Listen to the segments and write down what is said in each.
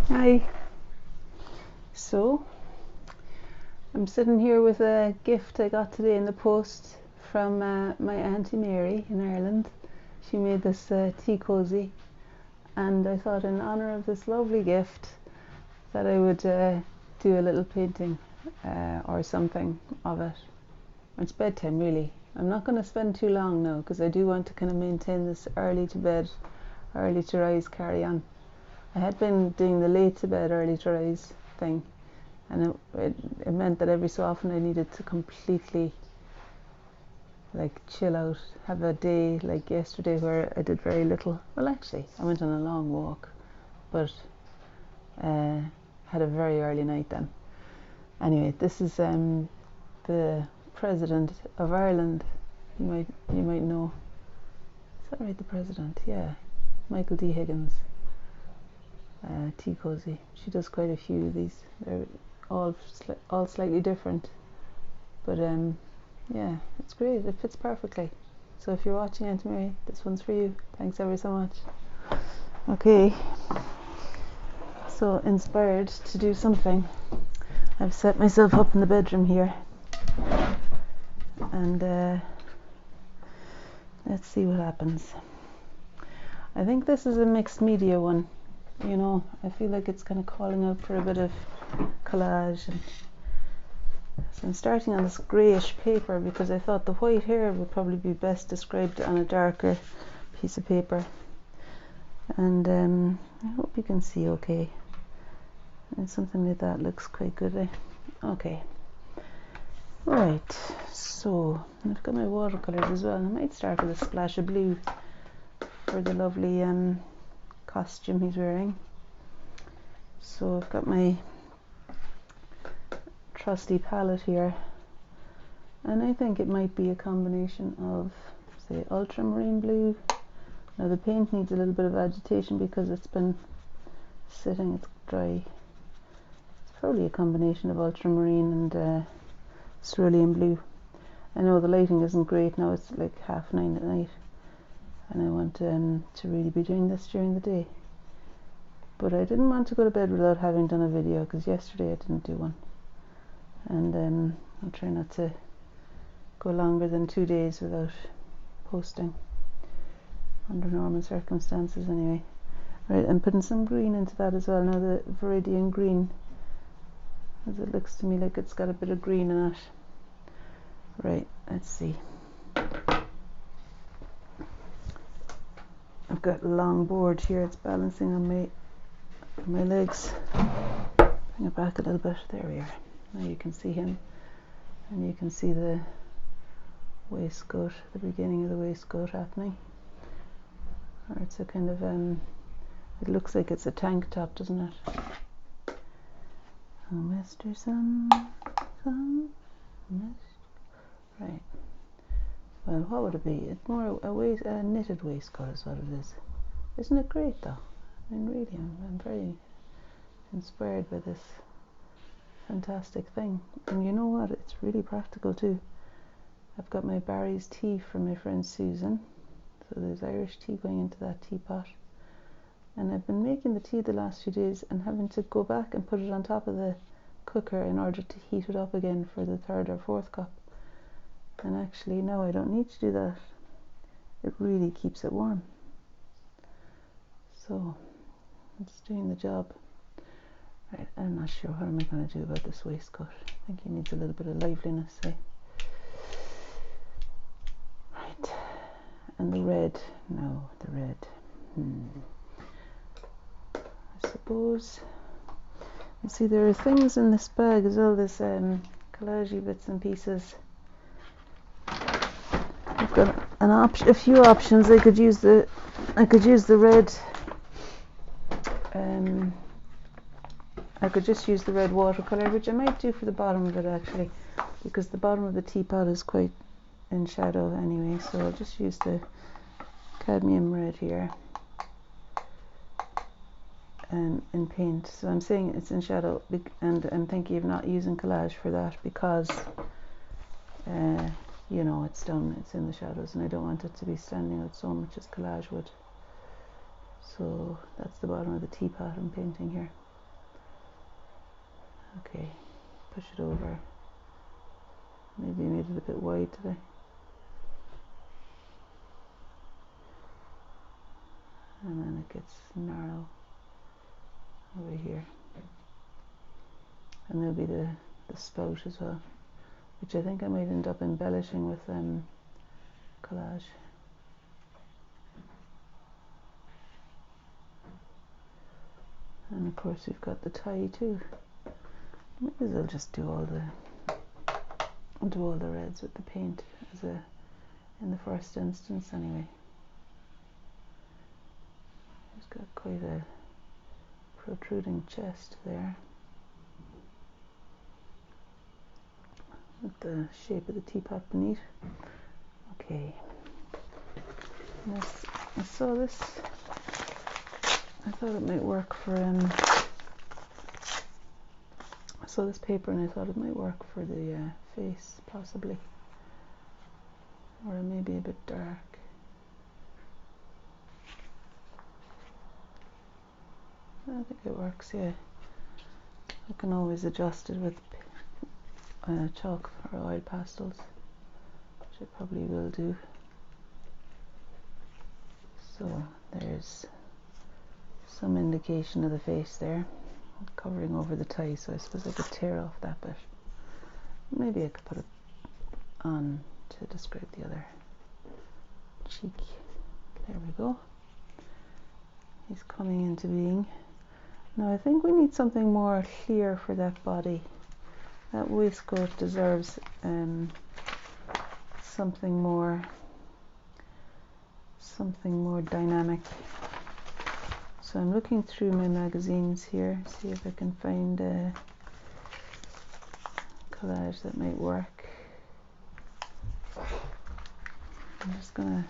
Hi. So, I'm sitting here with a gift I got today in the post from my Auntie Mary in Ireland. She made this tea cosy, and I thought in honour of this lovely gift that I would do a little painting or something of it. It's bedtime really. I'm not going to spend too long now because I do want to kind of maintain this early to bed, early to rise carry on. I had been doing the late to bed, early to rise thing, and it meant that every so often I needed to completely like chill out, have a day like yesterday where I did very little. Well, actually, I went on a long walk, but had a very early night then. Anyway, this is the President of Ireland. You might know. Is that right? The President? Yeah, Michael D Higgins. Tea cosy. She does quite a few of these. They're all slightly different, but yeah, it's great. It fits perfectly. So if you're watching, Auntie Mary, this one's for you. Thanks ever so much. Okay, so inspired to do something, I've set myself up in the bedroom here, and let's see what happens. I think this is a mixed media one. You know, I feel like it's kind of calling out for a bit of collage, and so I'm starting on this greyish paper because I thought the white hair would probably be best described on a darker piece of paper, and I hope you can see okay, and something like that looks quite good, eh? Okay, right, so I've got my watercolours as well, and I might start with a splash of blue for the lovely costume he's wearing. So I've got my trusty palette here, and I think it might be a combination of, say, ultramarine blue. Now the paint needs a little bit of agitation because it's been sitting, it's dry. It's probably a combination of ultramarine and cerulean blue. I know the lighting isn't great now, it's like 9:30 at night, and I want to really be doing this during the day. But I didn't want to go to bed without having done a video, because yesterday I didn't do one. And I'll try not to go longer than 2 days without posting, under normal circumstances anyway. Right, I'm putting some green into that as well. Now the Viridian green, as it looks to me like it's got a bit of green in it. Right, let's see. I've got a long board here, it's balancing on my legs. Bring it back a little bit, there we are. Now you can see him, and you can see the waistcoat, the beginning of the waistcoat happening. Or it's a kind of, it looks like it's a tank top, doesn't it? Oh, Mr. Sun, right. Well, what would it be? It's more a knitted waistcoat is what it is. Isn't it great though? I mean, really, I'm very inspired by this fantastic thing. And you know what? It's really practical too. I've got my Barry's tea from my friend Susan. So there's Irish tea going into that teapot. And I've been making the tea the last few days and having to go back and put it on top of the cooker in order to heat it up again for the 3rd or 4th cup. And actually now I don't need to do that. It really keeps it warm. So it's doing the job. Right, I'm not sure what am I going to do about this waistcoat. I think he needs a little bit of liveliness, eh? Right, and the red. No, the red. I suppose. You see, there are things in this bag as well. This collage bits and pieces. I've got a few options. I could use the red. I could just use the red watercolor, which I might do for the bottom of it actually, because the bottom of the teapot is quite in shadow anyway. So I'll just use the cadmium red here and in paint. So I'm saying it's in shadow, and I'm thinking of not using collage for that because you know, it's in the shadows, and I don't want it to be standing out so much as collage would. So that's the bottom of the teapot I'm painting here. Okay, push it over. Maybe I made it a bit wide today. And then it gets narrow over here. And there'll be the spout as well, which I think I might end up embellishing with collage. And of course we've got the tie too. Might as well just do all the reds with the paint in the first instance anyway. He's got quite a protruding chest there, with the shape of the teapot beneath. Okay. I saw this. I thought it might work for I saw this paper and I thought it might work for the face, possibly, or it may be a bit dark. I think it works. Yeah, I can always adjust it with chalk or oil pastels, which I probably will do. So there's some indication of the face there, covering over the tie, so I suppose I could tear off that bit. Maybe I could put it on to describe the other cheek. There we go. He's coming into being. Now I think we need something more clear for that body. That waistcoat deserves something more dynamic. So I'm looking through my magazines here, see if I can find a collage that might work. I'm just gonna,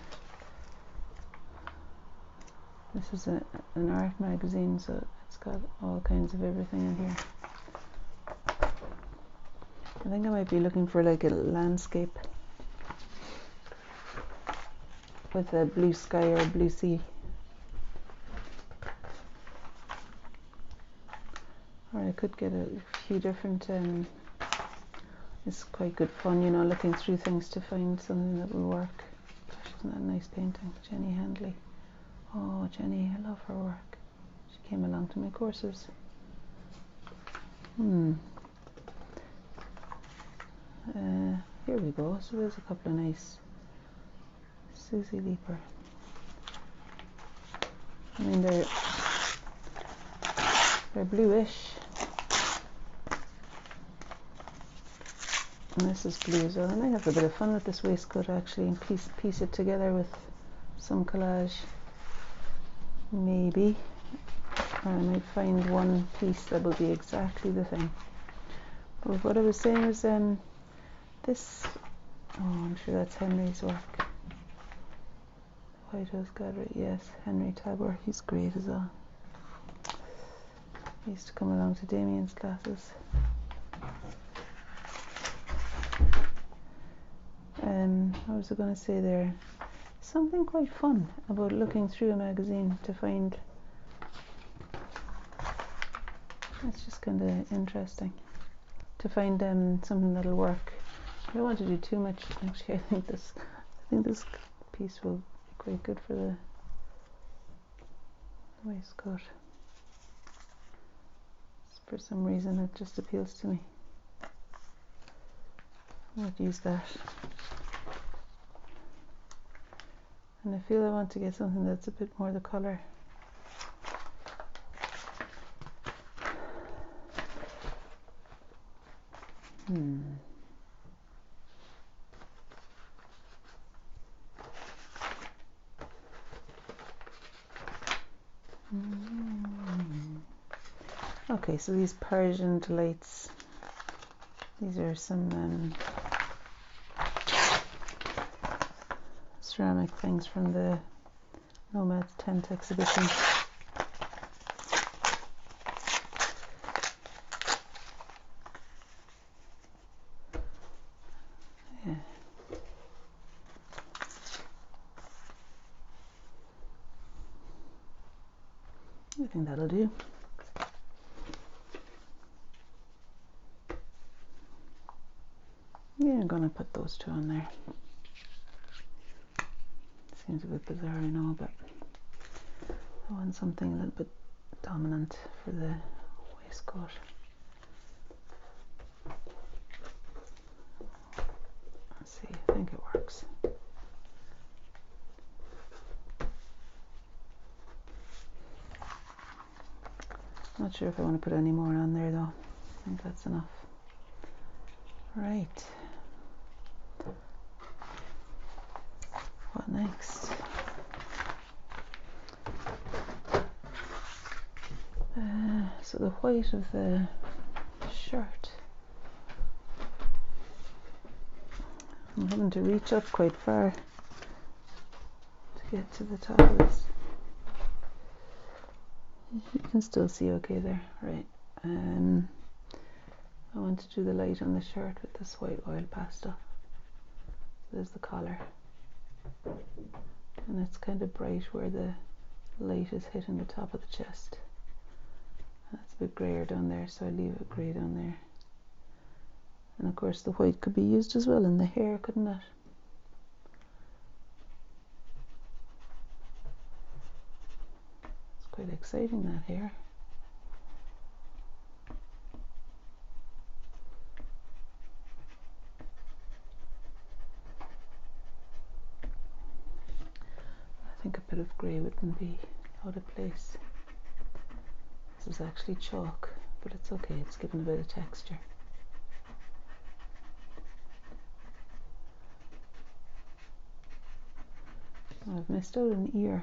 this is an art magazine, so it's got all kinds of everything in here. I think I might be looking for like a landscape with a blue sky or a blue sea. Or I could get a few different, it's quite good fun, you know, looking through things to find something that will work. Gosh, isn't that a nice painting? Jenny Handley. Oh, Jenny, I love her work. She came along to my courses. Here we go. So there's a couple of nice. Susie Leaper. I mean, they're bluish. And this is blue as well. I might have a bit of fun with this waistcoat actually, and piece it together with some collage. Maybe. Or I might find one piece that will be exactly the thing. But what I was saying was this, oh, I'm sure that's Henry's work. White House Gallery, yes, Henry Tabor, he's great as well. He used to come along to Damien's classes. What was I going to say there? Something quite fun about looking through a magazine to find. It's just kind of interesting to find something that'll work. I don't want to do too much. Actually, I think this piece will be quite good for the waistcoat. For some reason, it just appeals to me. I might use that. And I feel I want to get something that's a bit more the colour. Okay, so these Persian delights, these are some ceramic things from the Nomad's tent exhibition. Yeah. think that'll do. Yeah, I'm gonna put those two on there. Seems a bit bizarre, I know, but I want something a little bit dominant for the waistcoat. Let's see, I think it works. Not sure if I want to put any more on there though. I think that's enough. Right. What next? So the white of the shirt. I'm having to reach up quite far to get to the top of this. You can still see okay there, right? I want to do the light on the shirt with this white oil pastel. There's the collar, and it's kind of bright where the light is hitting the top of the chest. That's a bit grayer down there, so I leave it grey down there. And of course the white could be used as well in the hair, couldn't it? It's quite exciting, that hair. I think a bit of grey wouldn't be out of place. This is actually chalk, but it's okay, it's given a bit of texture. I've missed out an ear.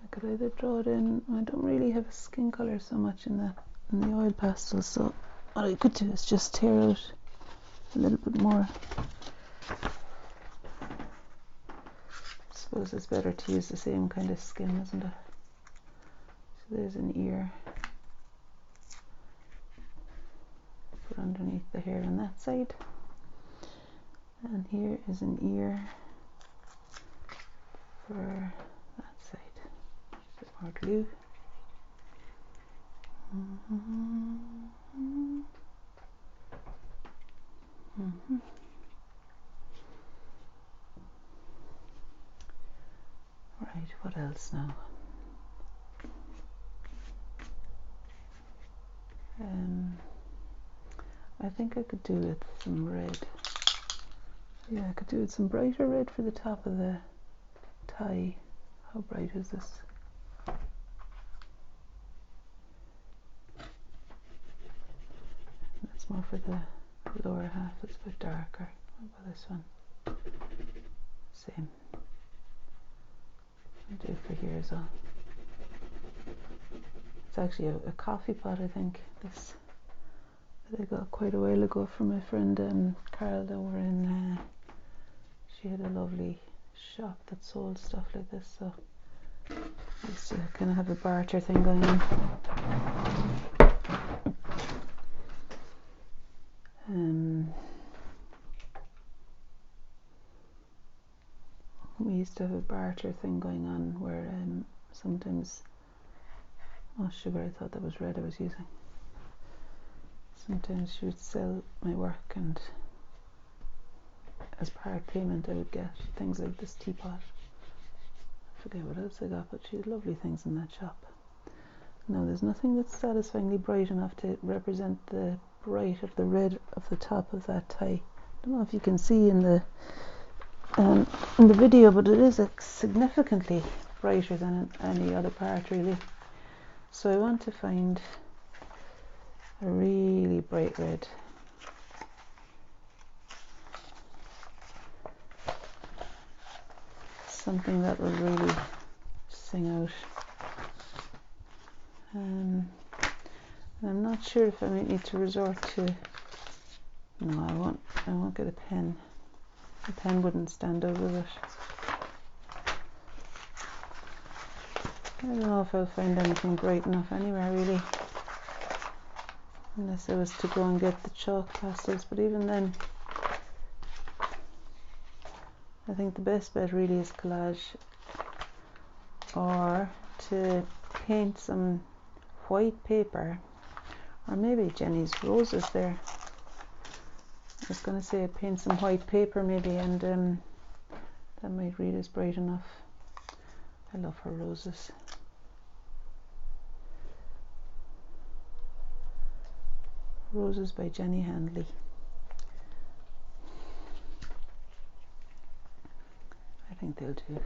I could either draw it in. I don't really have a skin colour so much in the oil pastel, so what I could do is just tear out a little bit more. I suppose it's better to use the same kind of skin, isn't it? So there's an ear. Put underneath the hair on that side. And here is an ear for that side. A bit more glue. Right, what else now? I think I could do with some red. Yeah, I could do with some brighter red for the top of the tie. How bright is this? That's more for the lower half, it's a bit darker. What about this one? Same. I'll do it for here as well. It's actually a coffee pot, I think. This that I got quite a while ago from my friend Carol over in. She had a lovely shop that sold stuff like this, so I used to kind of have a barter thing going on. We used to have a barter thing going on where sometimes, oh sugar, I thought that was red I was using. Sometimes she would sell my work, and as part payment I would get things like this teapot. I forget what else I got, but she had lovely things in that shop. Now there's nothing that's satisfyingly bright enough to represent the bright of the red of the top of that tie. I don't know if you can see in the video, but it is significantly brighter than any other part really. So I want to find a really bright red. Something that will really sing out. And I'm not sure if I might need to resort to. No, I won't get a pen. The pen wouldn't stand out with it. I don't know if I'll find anything bright enough anywhere really, unless I was to go and get the chalk pastels, but even then I think the best bet really is collage, or to paint some white paper, or maybe Jenny's roses there. I was going to say I'd paint some white paper maybe, and that might read as bright enough. I love her roses. Roses by Jenny Handley. I think they'll do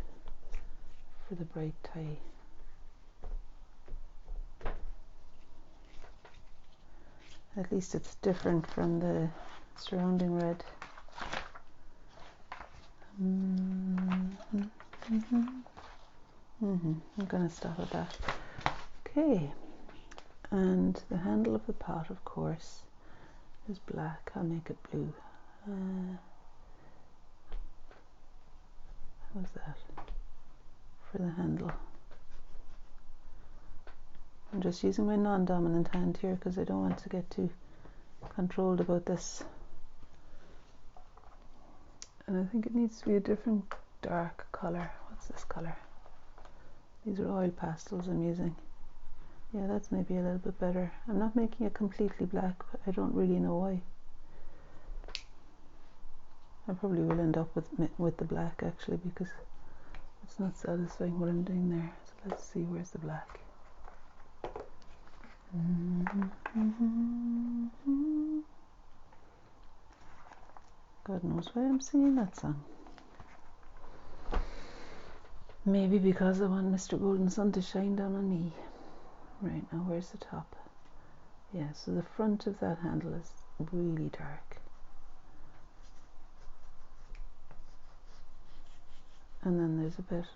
for the bright tie. At least it's different from the surrounding red. I'm going to stop at that. Okay, and the handle of the pot, of course, is black. I'll make it blue. How's that for the handle? I'm just using my non-dominant hand here because I don't want to get too controlled about this. And I think it needs to be a different dark colour. What's this colour? These are oil pastels I'm using. Yeah, that's maybe a little bit better. I'm not making it completely black, but I don't really know why. I probably will end up with the black actually, because it's not satisfying what I'm doing there. So let's see, where's the black? God knows why I'm singing that song. Maybe because I want Mr. Golden Sun to shine down on me. Right, now where's the top? Yeah, so the front of that handle is really dark. And then there's a bit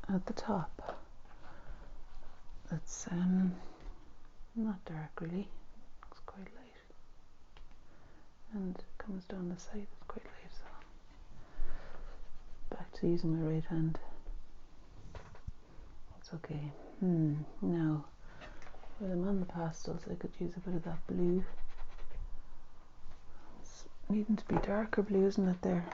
at the top that's not dark really, it's quite light, and it comes down the side, it's quite light. So back to using my right hand. It's okay. Now while I'm on the pastels, I could use a bit of that blue. It's needing to be darker blue, isn't it there?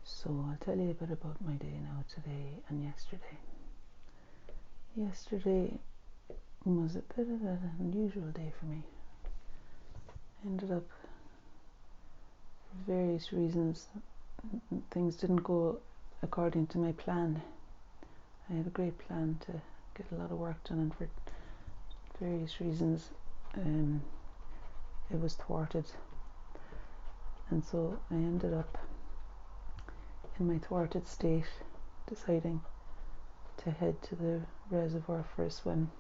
So I'll tell you a bit about my day now, today and yesterday. Yesterday was a bit of an unusual day for me. I ended up, for various reasons, things didn't go according to my plan. I had a great plan to get a lot of work done, and for various reasons it was thwarted. And so I ended up, in my thwarted state, deciding to head to the reservoir for a swim,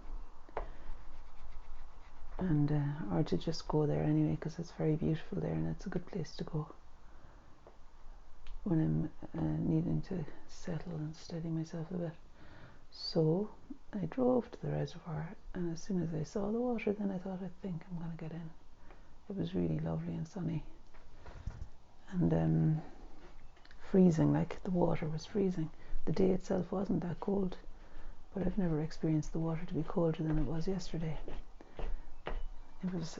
and or to just go there anyway, because it's very beautiful there and it's a good place to go when I'm needing to settle and steady myself a bit. So I drove to the reservoir, and as soon as I saw the water, then I thought, I think I'm going to get in. It was really lovely and sunny, and freezing, like the water was freezing. The day itself wasn't that cold, but I've never experienced the water to be colder than it was yesterday. It was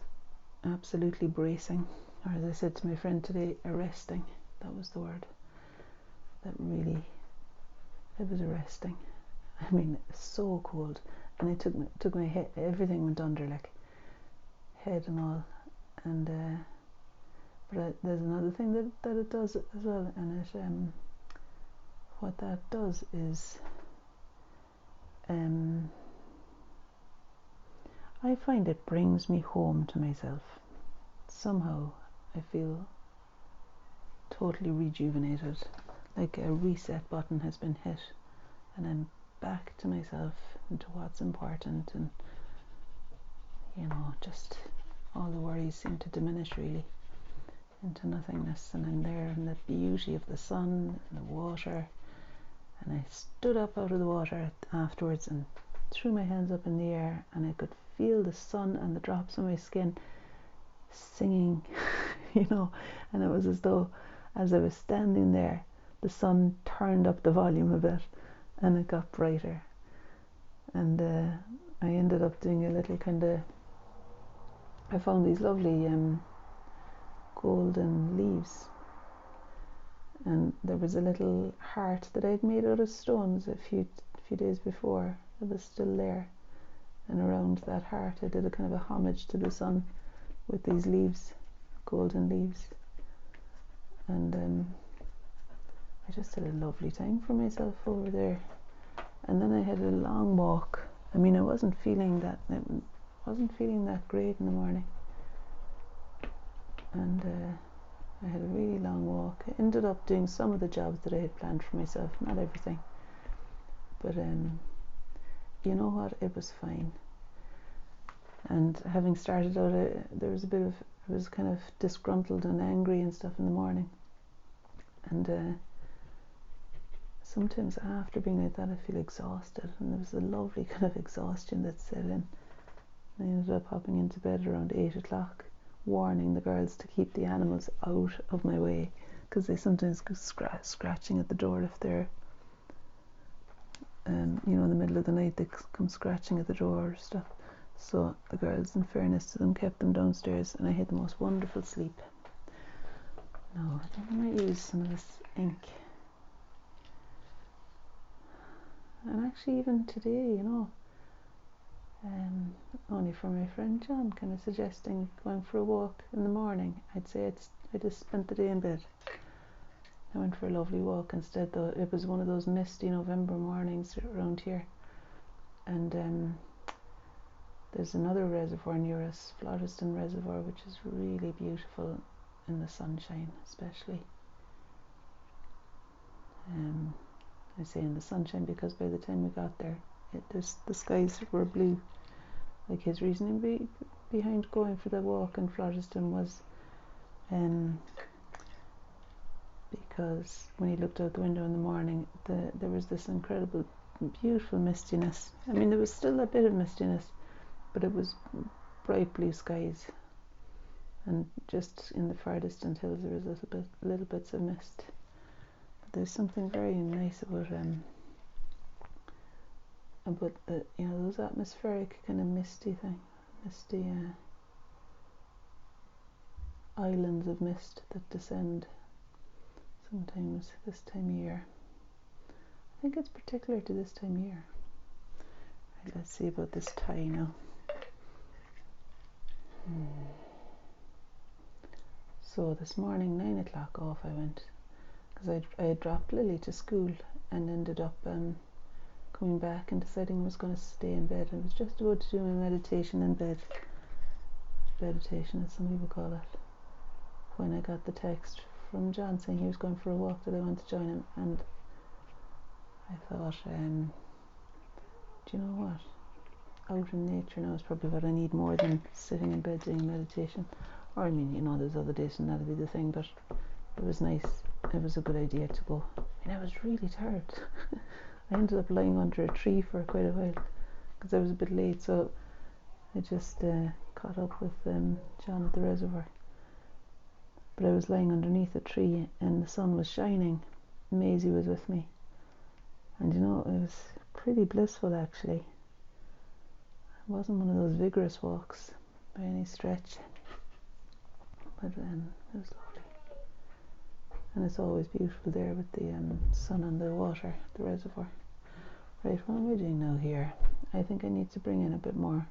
absolutely bracing, or as I said to my friend today, arresting. That was the word. That really, it was arresting. I mean, it was so cold, and it took my head, everything went under, like head and all. And but there's another thing that it does as well, and it what that does is I find it brings me home to myself. Somehow I feel totally rejuvenated, like a reset button has been hit, and I'm back to myself and to what's important, and just all the worries seem to diminish really into nothingness, and I'm there in the beauty of the sun and the water. And I stood up out of the water afterwards and threw my hands up in the air, and I could feel the sun and the drops on my skin singing, and it was as though, as I was standing there, the sun turned up the volume a bit and it got brighter. And I ended up doing a little I found these lovely golden leaves, and there was a little heart that I'd made out of stones a few days before. It was still there, and around that heart I did a kind of a homage to the sun with these leaves, golden leaves, and I just had a lovely time for myself over there. And then I had a long walk. I mean, I wasn't feeling that great in the morning, and I had a really long walk. I ended up doing some of the jobs that I had planned for myself, not everything, but you know what, it was fine. And having started out, I was kind of disgruntled and angry and stuff in the morning, and sometimes after being like that I feel exhausted, and there was a lovely kind of exhaustion that set in. I ended up hopping into bed around 8 o'clock, warning the girls to keep the animals out of my way, because they sometimes go scratching at the door if they're in the middle of the night. They come scratching at the door or stuff. So the girls, in fairness to them, kept them downstairs, and I had the most wonderful sleep. Now I think I might use some of this ink. And actually even today, only for my friend John kind of suggesting going for a walk in the morning. I'd say I just spent the day in bed. I went for a lovely walk instead, though. It was one of those misty November mornings around here, and there's another reservoir near us, Floreston Reservoir, which is really beautiful in the sunshine, especially. I say in the sunshine because by the time we got there, the skies were blue. Like, his reasoning behind going for the walk in Floreston was because when he looked out the window in the morning, there was this incredible, beautiful mistiness. I mean, there was still a bit of mistiness, but it was bright blue skies, and just in the far distant hills there was little bits of mist. But there's something very nice about the those atmospheric kind of misty islands of mist that descend sometimes this time of year. I think it's particular to this time of year. Right, let's see about this tie now. So this morning, 9 o'clock off I went, because I had dropped Lily to school and ended up coming back and deciding I was going to stay in bed. I was just about to do my meditation in bed, meditation as some people call it, when I got the text from John saying he was going for a walk, that I wanted to join him. And I thought, do you know what, out in nature now is probably what I need more than sitting in bed doing meditation. Or I mean, there's other days and that'll be the thing, but it was nice. It was a good idea to go. And I was really tired. I ended up lying under a tree for quite a while because I was a bit late, so I just caught up with John at the reservoir. But I was lying underneath a tree and the sun was shining. Maisie was with me, and it was pretty blissful actually. It wasn't one of those vigorous walks by any stretch, but it was lovely. And it's always beautiful there with the sun on the water, the reservoir. Right, what am I doing now here? I think I need to bring in a bit more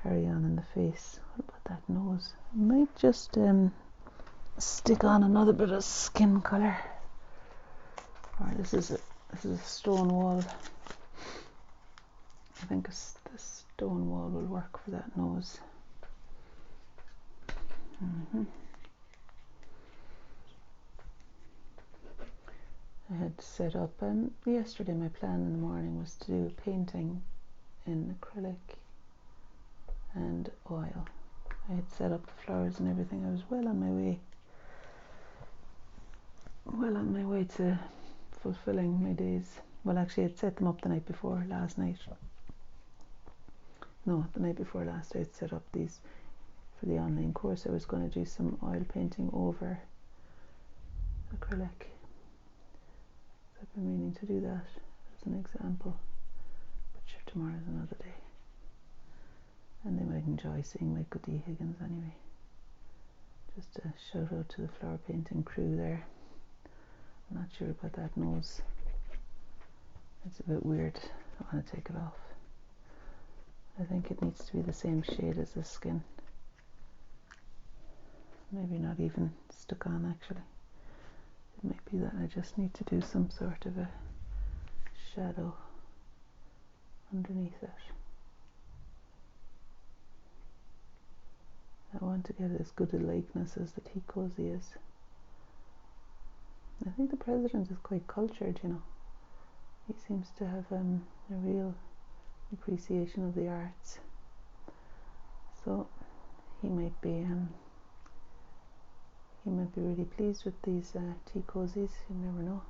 carry on in the face. What about that nose? I might just stick on another bit of skin colour. Alright, this is a stone wall. I think this stone wall will work for that nose. I had set up yesterday. My plan in the morning was to do painting in acrylic and oil. I had set up the flowers and everything. I was well on my way to fulfilling my days. Well, actually I'd set them up the night before last. The night before last I'd set up these for the online course. I was going to do some oil painting over acrylic. So I've been meaning to do that as an example, but sure, tomorrow's another day, and they might enjoy seeing Michael D Higgins anyway. Just a shout out to the flower painting crew there. I'm not sure about that nose. It's a bit weird. I want to take it off. I think it needs to be the same shade as the skin. Maybe not even stuck on actually. It might be that I just need to do some sort of a shadow underneath it. I want to get as good a likeness as the tea cosy is. I think the president is quite cultured, you know. He seems to have a real appreciation of the arts. So he might be really pleased with these tea cosies. You never know.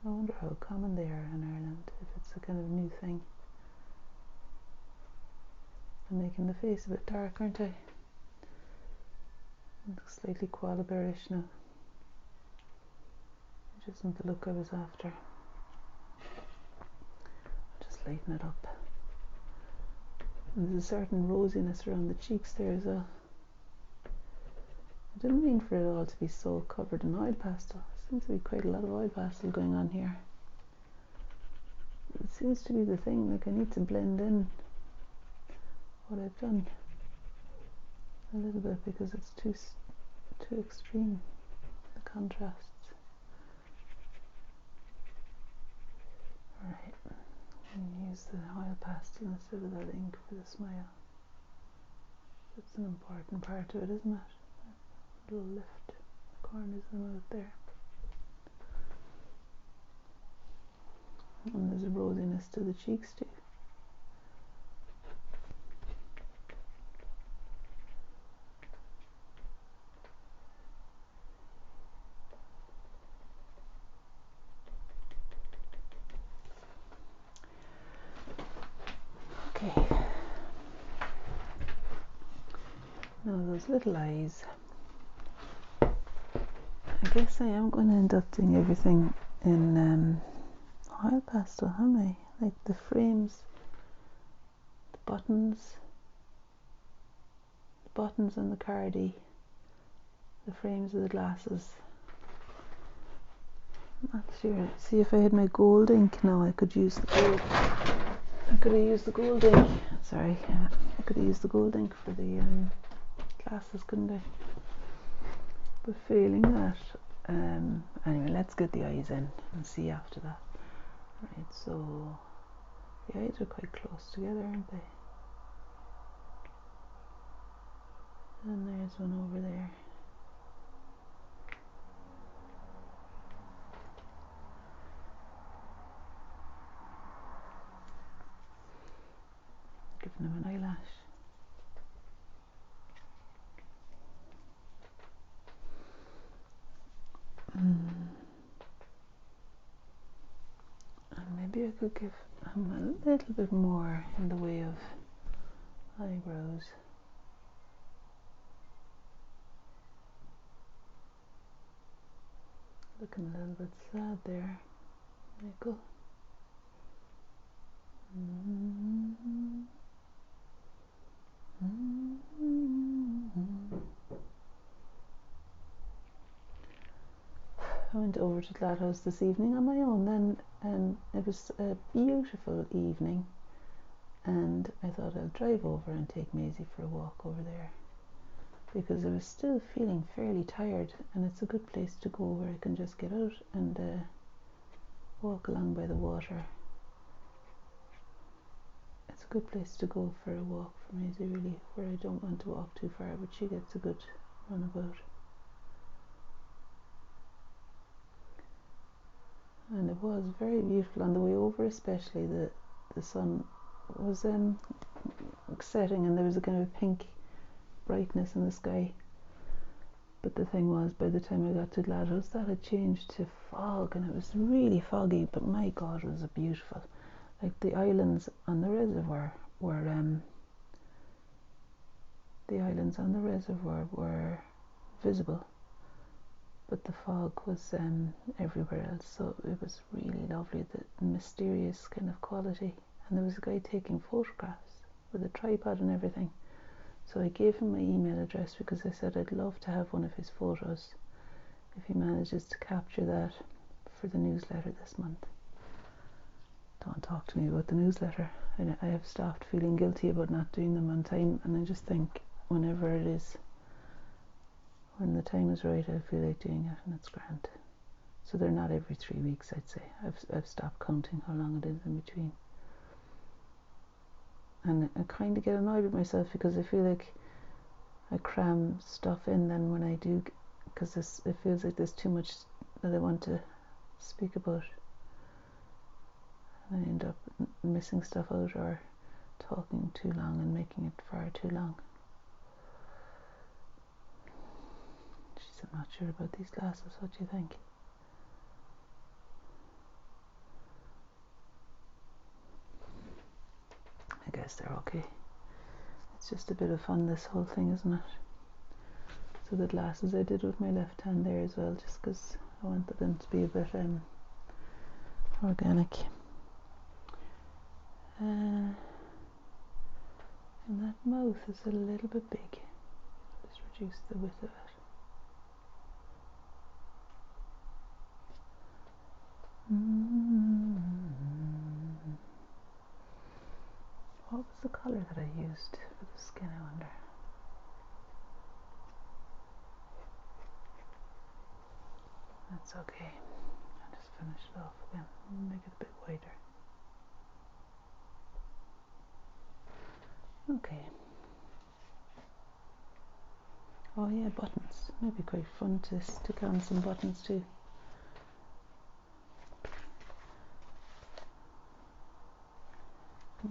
I wonder how common they are in Ireland, if it's a kind of new thing. I'm making the face a bit dark, aren't I? It looks slightly koala bearish now. Which isn't the look I was after. I'll just lighten it up. And there's a certain rosiness around the cheeks there as well. I didn't mean for it all to be so covered in oil pastel. There seems to be quite a lot of oil pastel going on here. It seems to be the thing, like I need to blend in what I've done a little bit because it's too extreme, the contrasts. Alright, I'm use the oil pastel instead of that ink for the smile. That's an important part of it, isn't it? A little lift the corners of the mouth there. And there's a rosiness to the cheeks too. Okay. Now those little eyes. I guess I am going to end up doing everything in oil pastel, haven't I? Like the frames, the buttons on the cardie, the frames of the glasses. I'm not sure. See, if I had my gold ink now, I could use the gold. I could have used the gold ink. Sorry, I could have used the gold ink for the glasses, couldn't I? But failing that, anyway, let's get the eyes in and see after that. Right, so the eyes are quite close together, aren't they? And there's one over there. Giving him an eyelash. And maybe I could give him a little bit more in the way of eyebrows. Looking a little bit sad there, Michael. I went over to Gladhouse this evening on my own then, and it was a beautiful evening, and I thought I'll drive over and take Maisie for a walk over there because I was still feeling fairly tired, and it's a good place to go where I can just get out and walk along by the water. It's a good place to go for a walk for Maisie, really, where I don't want to walk too far, but she gets a good runabout. And it was very beautiful on the way over, especially the sun was setting and there was a kind of pink brightness in the sky. But the thing was, by the time I got to Gladhouse, that had changed to fog, and it was really foggy, but my God, was it beautiful. Like the islands on the reservoir were visible, but the fog was everywhere else, so it was really lovely, the mysterious kind of quality. And there was a guy taking photographs with a tripod and everything, So I gave him my email address because I said I'd love to have one of his photos if he manages to capture that for the newsletter this month. Don't talk to me about the newsletter. I have stopped feeling guilty about not doing them on time, and I just think whenever it is, when the time is right, I feel like doing it, and it's grand. So they're not every 3 weeks, I'd say. I've stopped counting how long it is in between. And I kind of get annoyed with myself because I feel like I cram stuff in then when I do, because it feels like there's too much that I want to speak about. And I end up missing stuff out or talking too long and making it far too long. Jeez, I'm not sure about these glasses. What do you think? I guess they're okay. It's just a bit of fun, this whole thing, isn't it? So the glasses I did with my left hand there as well, just because I wanted them to be a bit organic. And that mouth is a little bit big. Just reduce the width of it. What was the colour that I used for the skin, I wonder? That's okay. I'll just finish it off again and make it a bit wider. Okay. Oh yeah, buttons. Might be quite fun to stick on some buttons too.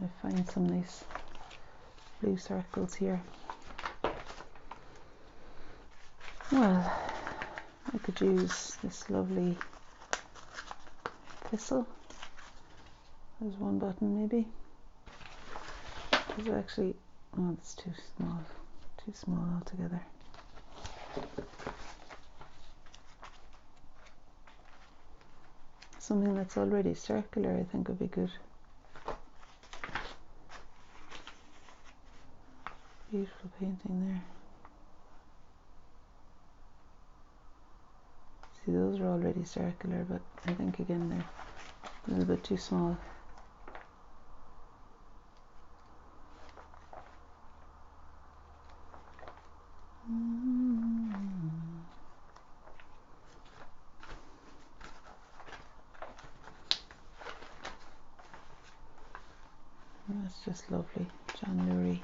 I find some nice blue circles here. Well, I could use this lovely thistle. There's one button maybe. There's actually, oh, it's too small altogether. Something that's already circular I think would be good. Beautiful painting there. See, those are already circular, but I think again they're a little bit too small. That's just lovely, John Lurie.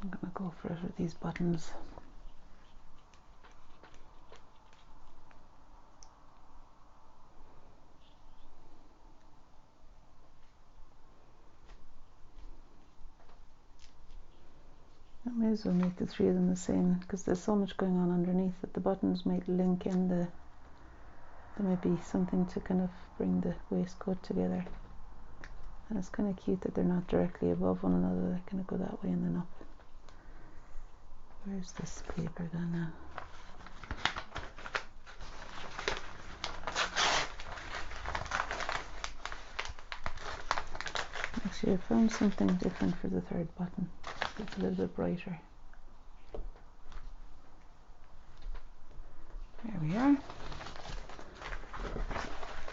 I'm gonna go for it with these buttons. I may as well make the three of them the same because there's so much going on underneath that the buttons might link in there might be something to kind of bring the waistcoat together. And it's kind of cute that they're not directly above one another, they kind of go that way and then up. Where's this paper gone now? Actually, I found something different for the third button. It's a little bit brighter. There we are.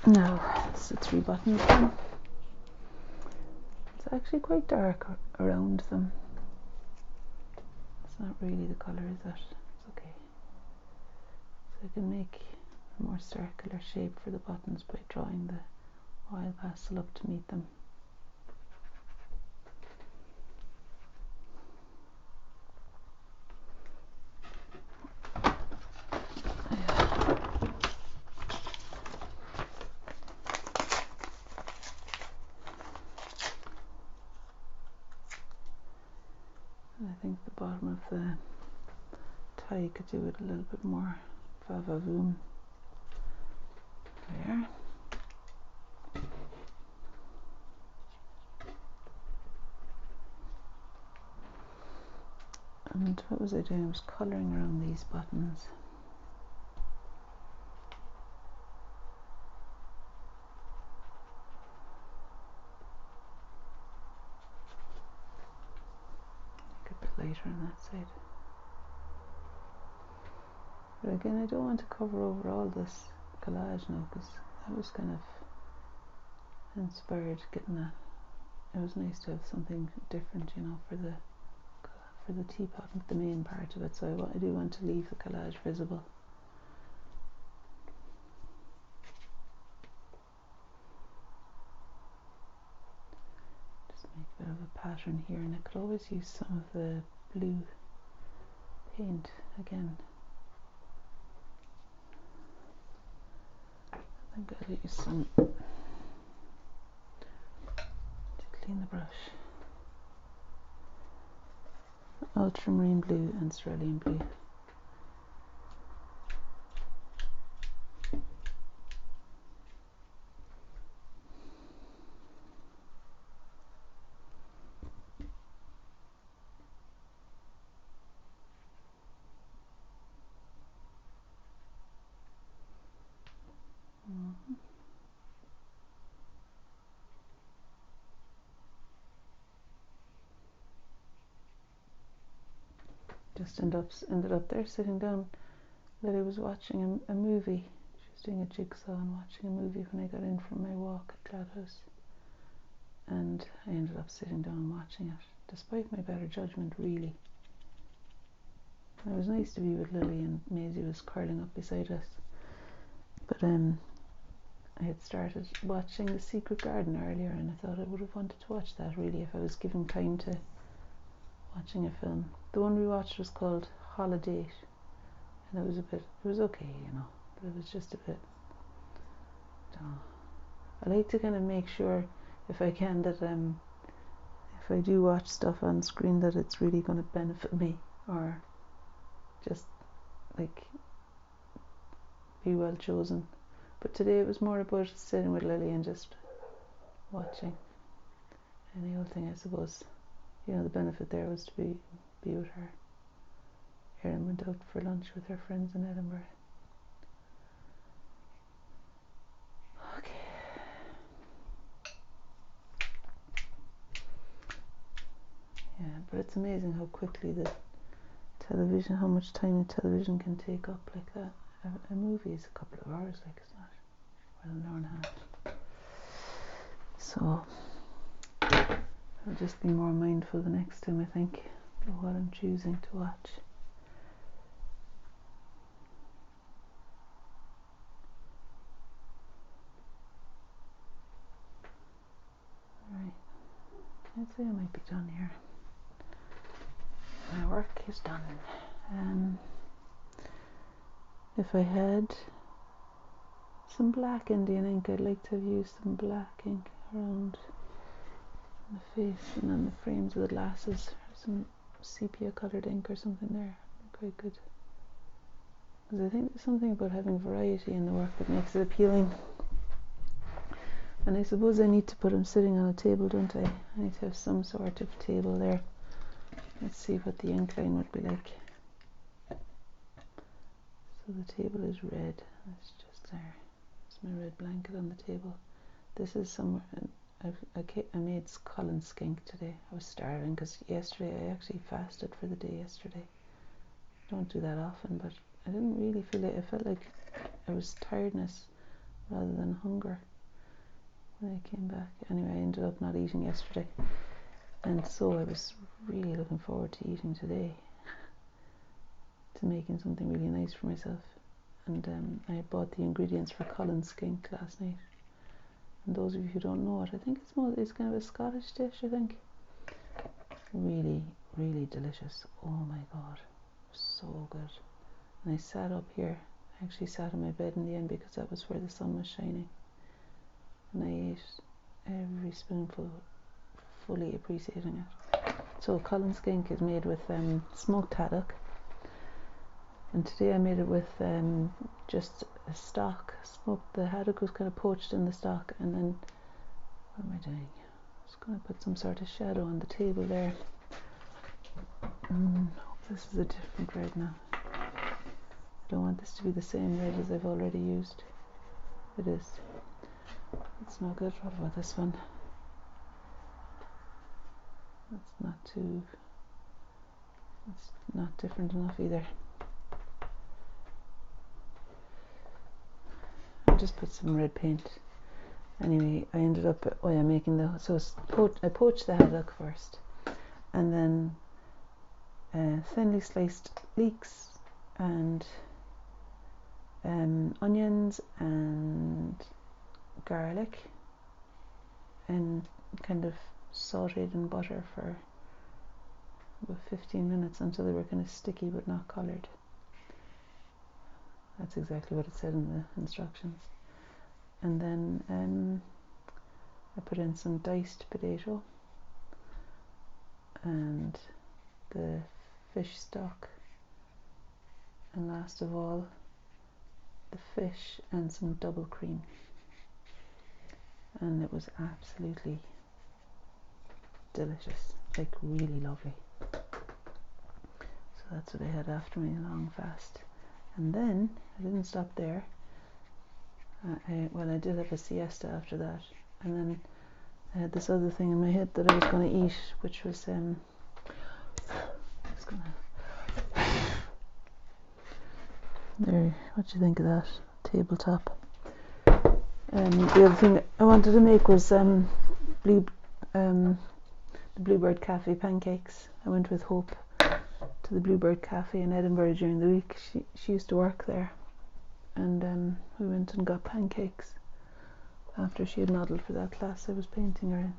Now, it's the 3 buttons one. It's actually quite dark around them. It's not really the colour, is it? It's okay. So I can make a more circular shape for the buttons by drawing the oil pastel up to meet them. I think the bottom of the tie could do with a little bit more va-va-voom. There. And what was I doing? I was colouring around these buttons. Make it a bit lighter on that side. But again, I don't want to cover over all this collage now, because I was kind of inspired getting that. It was nice to have something different, you know, for the teapot, the main part of it. So I do want to leave the collage visible. Just make a bit of a pattern here, and I could always use some of the blue paint again. I think I'll use some to clean the brush. Ultramarine blue and cerulean blue. Just ended up there sitting down. Lily was watching a movie. She was doing a jigsaw and watching a movie when I got in from my walk at Gladhouse. And I ended up sitting down and watching it, despite my better judgment, really. It was nice to be with Lily, and Maisie was curling up beside us. But I had started watching The Secret Garden earlier, and I thought I would have wanted to watch that really if I was given time to watching a film. The one we watched was called Holiday, and it was okay, you know, but it was just a bit, I don't know. I like to kind of make sure, if I can, that if I do watch stuff on screen, that it's really going to benefit me, or just like be well chosen. But today it was more about sitting with Lily and just watching. And the other thing, I suppose, you know, the benefit there was to be with her. Erin went out for lunch with her friends in Edinburgh. Okay. Yeah, but it's amazing how quickly the television, how much time the television can take up like that. A movie is a couple of hours, like, it's not more than an hour and a half. So I'll just be more mindful the next time, I think, of what I'm choosing to watch. Alright, I'd say I might be done here. My work is done. If I had some black Indian ink, I'd like to have used some black ink around the face and on the frames of the glasses, or some sepia coloured ink or something there. Quite good. Because I think there's something about having variety in the work that makes it appealing. And I suppose I need to put them sitting on a table, don't I? I need to have some sort of table there. Let's see what the ink line would be like. So the table is red. It's just there. It's my red blanket on the table. This is somewhere. I made Colin skink today. I was starving because yesterday I actually fasted for the day yesterday. I don't do that often, but I didn't really feel it. I felt like it was tiredness rather than hunger when I came back. Anyway, I ended up not eating yesterday, and so I was really looking forward to eating today, to making something really nice for myself. And I bought the ingredients for Colin skink last night. And those of you who don't know it, I think it's kind of a Scottish dish, I think. Really, really delicious. Oh my god, so good. And I sat up here. I actually sat on my bed in the end because that was where the sun was shining. And I ate every spoonful, fully appreciating it. So Colin skink is made with smoked haddock. And today I made it with just a stock. The haddock was kind of poached in the stock, and then what am I doing? I'm just going to put some sort of shadow on the table there. Hopefully This is a different red now. I don't want this to be the same red as I've already used. It is. It's no good. What about this one? That's not too... It's not different enough either. I'll just put some red paint. Anyway, I ended up making the... So I poached the haddock first. And then thinly sliced leeks and onions and garlic, and kind of sauteed in butter for about 15 minutes until they were kind of sticky but not coloured. That's exactly what it said in the instructions. And then I put in some diced potato and the fish stock, and last of all the fish and some double cream, and it was absolutely delicious, like really lovely. So that's what I had after my long fast. And then I didn't stop there. I did have a siesta after that, and then I had this other thing in my head that I was going to eat, which was there. What do you think of that tabletop? The other thing I wanted to make was the Bluebird Cafe pancakes. I went with Hope to the Bluebird Cafe in Edinburgh during the week. She used to work there, and we went and got pancakes after she had modelled for that class I was painting her in.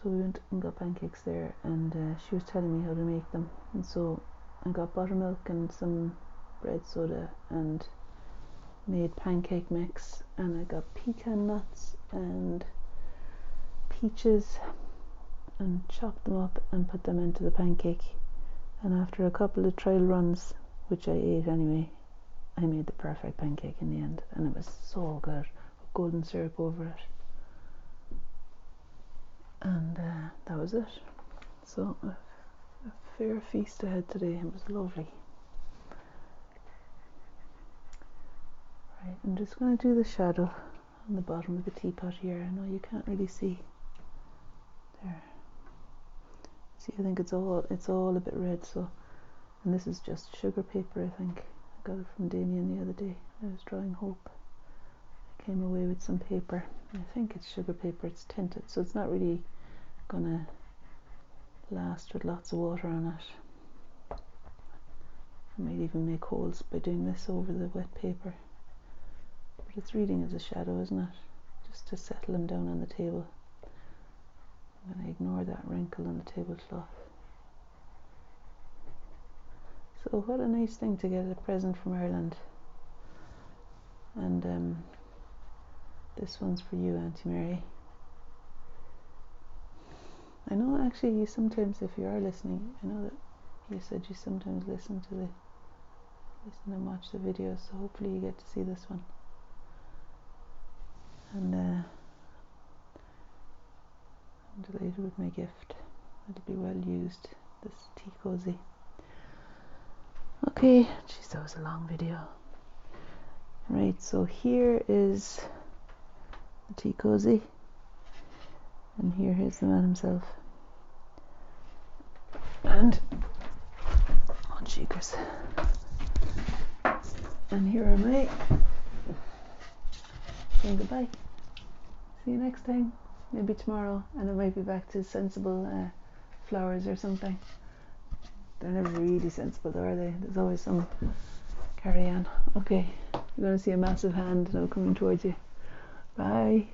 So we went and got pancakes there, and she was telling me how to make them. And so I got buttermilk and some bread soda and made pancake mix, and I got pecan nuts and peaches and chopped them up and put them into the pancake. And after a couple of trial runs, which I ate anyway, I made the perfect pancake in the end, and it was so good with golden syrup over it. And that was it. So a fair feast ahead today. It was lovely. Right, I'm just going to do the shadow on the bottom of the teapot here. I know you can't really see. There. See, I think it's all a bit red. So, and this is just sugar paper. I think I got it from Damien the other day. I was drawing Hope. I came away with some paper. I think it's sugar paper. It's tinted, so it's not really gonna last with lots of water on it. I might even make holes by doing this over the wet paper. But it's reading as a shadow, isn't it? Just to settle him down on the table. I'm going to ignore that wrinkle on the tablecloth. So what a nice thing to get a present from Ireland. And this one's for you, Auntie Mary. I know actually you sometimes, if you are listening, I know that you said you sometimes listen and watch the videos, so hopefully you get to see this one. And I'm delighted with my gift. It'll be well used, this tea cozy. Okay, geez, that was a long video. Right, so here is the tea cozy, and here is the man himself. And oh, cheekers. And here am I saying goodbye. See you next time. Maybe tomorrow, and it might be back to sensible flowers or something. They're never really sensible though, are they? There's always some carry on. Okay, you're going to see a massive hand now coming towards you. Bye.